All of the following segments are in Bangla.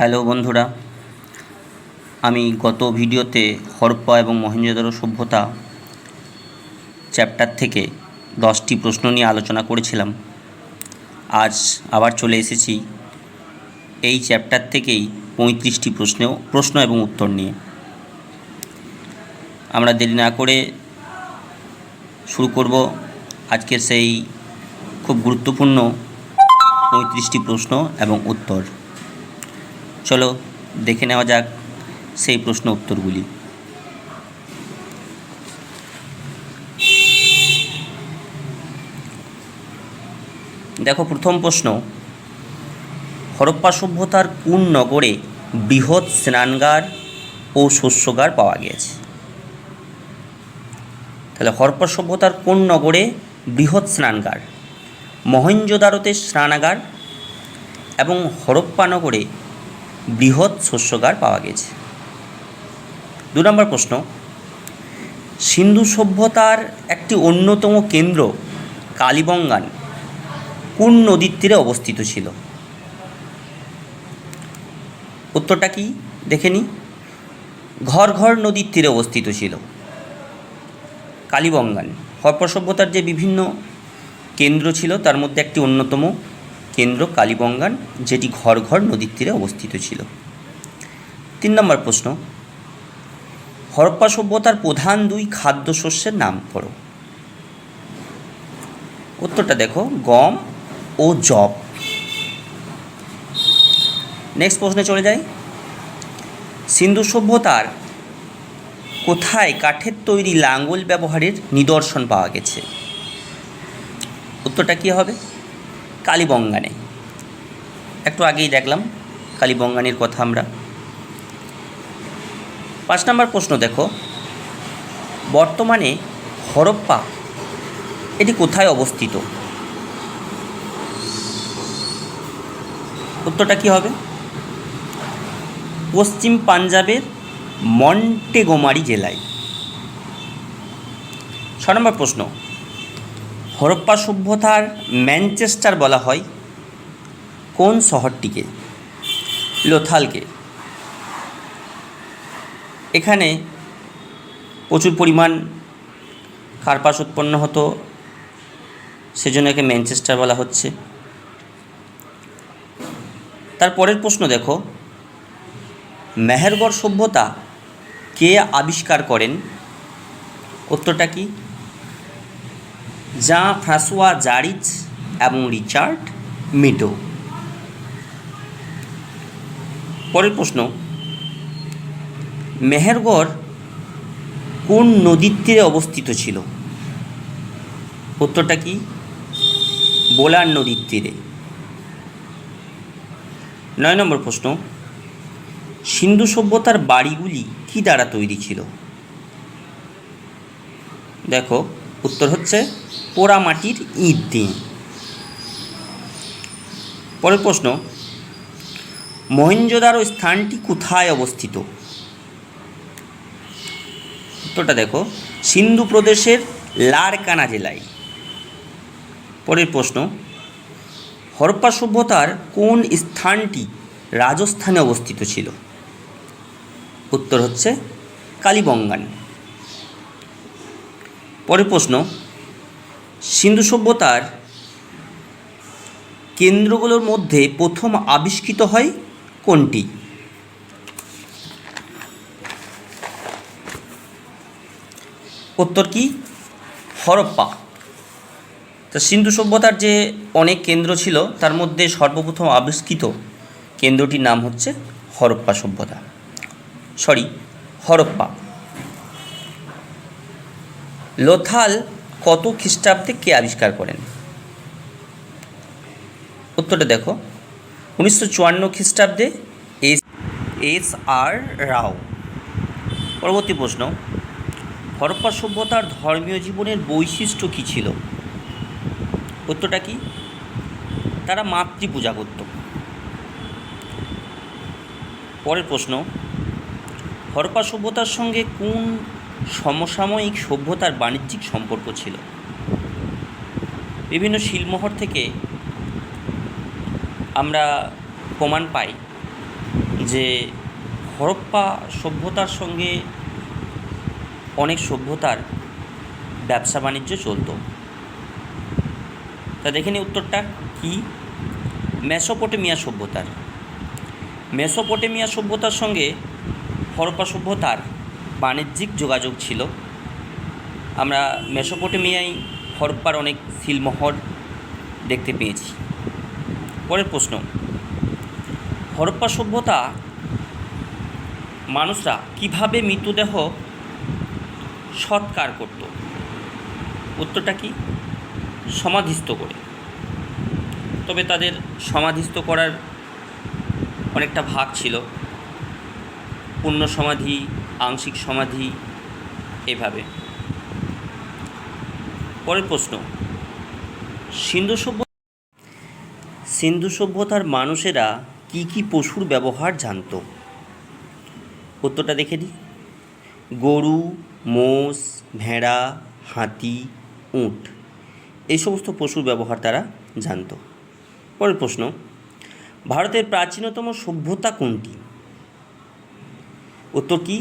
হ্যালো বন্ধুরা, আমি গত ভিডিওতে হরপ্পা এবং মহেঞ্জোদারো সভ্যতা চ্যাপ্টার থেকে 10টি প্রশ্ন নিয়ে আলোচনা করেছিলাম। আজ আবার চলে এসেছি এই চ্যাপ্টার থেকেই 35টি প্রশ্ন এবং উত্তর নিয়ে। আমরা দেরি না করে শুরু করব আজকের সেই খুব গুরুত্বপূর্ণ 35টি প্রশ্ন এবং উত্তর। চলো দেখে নেওয়া যাক সেই প্রশ্ন উত্তরগুলি। দেখো, প্রথম প্রশ্ন, হরপ্পা সভ্যতার কোন নগরে বৃহৎ স্নানাগার ও শস্যাগার পাওয়া গিয়েছে? তাহলে হরপ্পা সভ্যতার কোন নগরে বৃহৎ স্নানাগার? মহেঞ্জোদারোতে স্নানাগার এবং হরপ্পা নগরে বৃহৎ শস্যাগার পাওয়া গেছে। 2 নম্বর প্রশ্ন, সিন্ধু সভ্যতার একটি অন্যতম কেন্দ্র কালীবঙ্গান কোন নদীর তীরে অবস্থিত ছিল? উত্তরটা কি দেখে নিই। ঘর নদীর তীরে অবস্থিত ছিল কালীবঙ্গান। হরপ্পা সভ্যতার যে বিভিন্ন কেন্দ্র ছিল তার মধ্যে একটি অন্যতম কেন্দ্র কালীবঙ্গান, যেটি ঘর নদীর তীরে অবস্থিত ছিল। 3 নম্বর প্রশ্ন, হরপ্পা সভ্যতার প্রধান 2 খাদ্যশস্যের নাম করো। উত্তরটা দেখো, গম ও যব। নেক্সট প্রশ্নে চলে যাই। সিন্ধু সভ্যতার কোথায় কাঠের তৈরি লাঙ্গল ব্যবহারের নিদর্শন পাওয়া গেছে? উত্তরটা কী হবে? কালীবঙ্গানে। একটু আগেই দেখলাম কালীবঙ্গানের কথা আমরা। 5 নম্বর প্রশ্ন দেখো, বর্তমানে হরপ্পা এটি কোথায় অবস্থিত? উত্তরটা কী হবে? পশ্চিম পাঞ্জাবের মন্টেগোমারি জেলায়। 6 নম্বর প্রশ্ন, হরপ্পা সভ্যতার ম্যানচেস্টার বলা হয় কোন শহরটিকে? লোথালকে। এখানে প্রচুর পরিমাণ কার্পাস উৎপন্ন হতো, সেজন্য একে ম্যানচেস্টার বলা হচ্ছে। তারপরের প্রশ্ন দেখো, মেহেরগড় সভ্যতা কে আবিষ্কার করেন? উত্তরটা কি? জাঁ ফ্রাঁসোয়া জারিজ এবং রিচার্ড মিটো। পরের প্রশ্ন, মেহেরগড় কোন নদীর তীরে অবস্থিত ছিল? উত্তরটা কি? বোলার নদীর তীরে। 9 নম্বর প্রশ্ন, সিন্ধু সভ্যতার বাড়িগুলি কী দ্বারা তৈরি ছিল? দেখো, উত্তর হচ্ছে পোড়ামাটির ইট দিয়ে। পরের প্রশ্ন, মহেঞ্জোদারো স্থানটি কোথায় অবস্থিত? উত্তরটা দেখো, সিন্ধু প্রদেশের লারকানা জেলায়। পরের প্রশ্ন, হরপ্পা সভ্যতার কোন স্থানটি রাজস্থানে অবস্থিত ছিল? উত্তর হচ্ছে কালীবঙ্গান। পরের প্রশ্ন, সিন্ধু সভ্যতার কেন্দ্রগুলোর মধ্যে প্রথম আবিষ্কৃত হয় কোনটি? উত্তর কি? হরপ্পা। তা সিন্ধু সভ্যতার যে অনেক কেন্দ্র ছিল তার মধ্যে সর্বপ্রথম আবিষ্কৃত কেন্দ্রটির নাম হচ্ছে হরপ্পা সভ্যতা। হরপ্পা। লোথাল কত খ্রিস্টাব্দে কে আবিষ্কার করেন? উত্তরটা দেখো, 1954 খ্রিস্টাব্দে এস.আর. রাও। পরবর্তী প্রশ্ন, হরপ্পা সভ্যতার ধর্মীয় জীবনের বৈশিষ্ট্য কী ছিল? উত্তরটা কি? তারা মাতৃপূজা করত। পরের প্রশ্ন, হরপ্পা সভ্যতার সঙ্গে কোন সমসাময়িক সভ্যতার বাণিজ্যিক সম্পর্ক ছিল? বিভিন্ন শিলমোহর থেকে আমরা প্রমাণ পাই যে হরপ্পা সভ্যতার সঙ্গে অনেক সভ্যতার ব্যবসা বাণিজ্য চলতো। তা দেখে নিই উত্তরটা কি। মেসোপটেমিয়া সভ্যতার সঙ্গে হরপ্পা সভ্যতার বাণিজ্যিক যোগাযোগ ছিল। আমরা মেসোপটেমিয়ায় হরপ্পার অনেক সিলমোহর দেখতে পেয়েছি। পরের প্রশ্ন, হরপ্পা সভ্যতা মানুষরা কিভাবে মৃতদেহ সৎকার করত? উত্তরটা কি? সমাধিস্থ করে। তবে তাদের সমাধিস্থ করার অনেকটা ভাগ ছিল, পূর্ণ সমাধি, আংশিক সমাধি, এভাবে। পরের প্রশ্ন, সিন্ধু সভ্যতার মানুষেরা কি কি পশুর ব্যবহার জানত? উত্তরটা দেখে নিই। গরু, মোষ, ভেড়া, হাতি, উট, এই সমস্ত পশুর ব্যবহার তারা জানত। পরের প্রশ্ন, ভারতের প্রাচীনতম সভ্যতা কোনটি? উত্তর কি?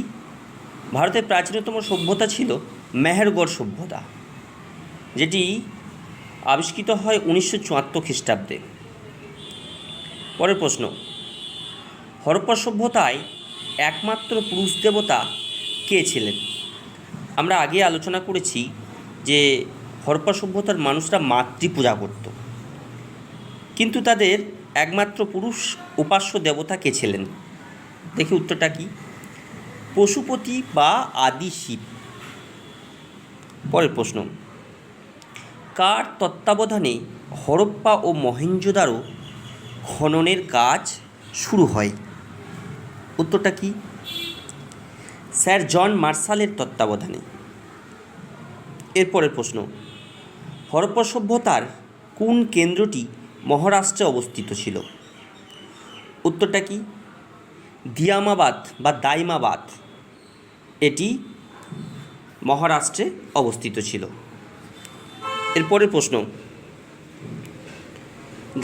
ভারতের প্রাচীনতম সভ্যতা ছিল মেহেরগড় সভ্যতা, যেটি আবিষ্কৃত হয় 1974 খ্রিস্টাব্দে। পরের প্রশ্ন, হরপ্পা সভ্যতায় একমাত্র পুরুষ দেবতা কে ছিলেন? আমরা আগে আলোচনা করেছি যে হরপ্পা সভ্যতার মানুষরা মাতৃপূজা করত, কিন্তু তাদের একমাত্র পুরুষ উপাস্য দেবতা কে ছিলেন? দেখি উত্তরটা কি। পশুপতি বা আদি শিব। পরের প্রশ্ন, কার তত্ত্বাবধানে হরপ্পা ও মহেঞ্জোদারো খননের কাজ শুরু হয়? উত্তরটা কি? স্যার জন মার্শালের তত্ত্বাবধানে। এরপরের প্রশ্ন, হরপ্পা সভ্যতার কোন কেন্দ্রটি মহারাষ্ট্রে অবস্থিত ছিল? উত্তরটা কি? দিয়ামাবাদ বা দাইমাবাদ, এটি মহারাষ্ট্রে অবস্থিত ছিল। এরপরের প্রশ্ন,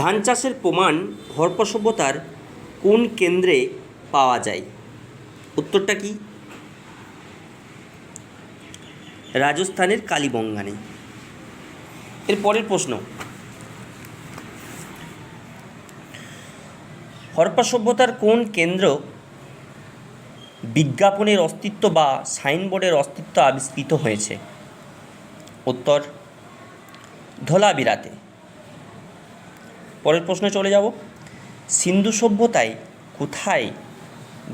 ধান চাষের প্রমাণ হরপ্পা সভ্যতার কোন কেন্দ্রে পাওয়া যায়? উত্তরটা কি? রাজস্থানের কালীবঙ্গানে। এর পরের প্রশ্ন, হরপ্পা সভ্যতার কোন কেন্দ্র বিজ্ঞাপনের অস্তিত্ব বা সাইনবোর্ডের অস্তিত্ব আবিষ্কৃত হয়েছে? উত্তর ধোলাবিরাতে। পরের প্রশ্নে চলে যাব, সিন্ধু সভ্যতায় কোথায়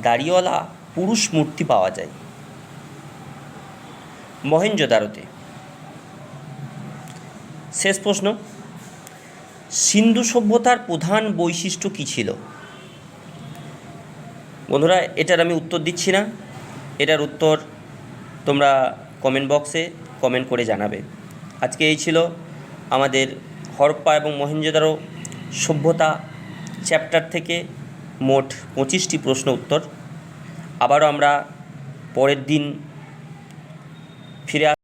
দাড়িওয়ালা পুরুষ মূর্তি পাওয়া যায়? মহেঞ্জোদারোতে। শেষ প্রশ্ন, সিন্ধু সভ্যতার প্রধান বৈশিষ্ট্য কী ছিল? বন্ধুরা, এটার আমি উত্তর দিচ্ছি না, এটার উত্তর তোমরা কমেন্ট বক্সে কমেন্ট করে জানাবে। আজকে এই ছিল আমাদের হরপ্পা এবং মহেঞ্জোদারো সভ্যতা চ্যাপ্টার থেকে মোট 25টি প্রশ্ন উত্তর। আবারও আমরা পরের দিন ফিরে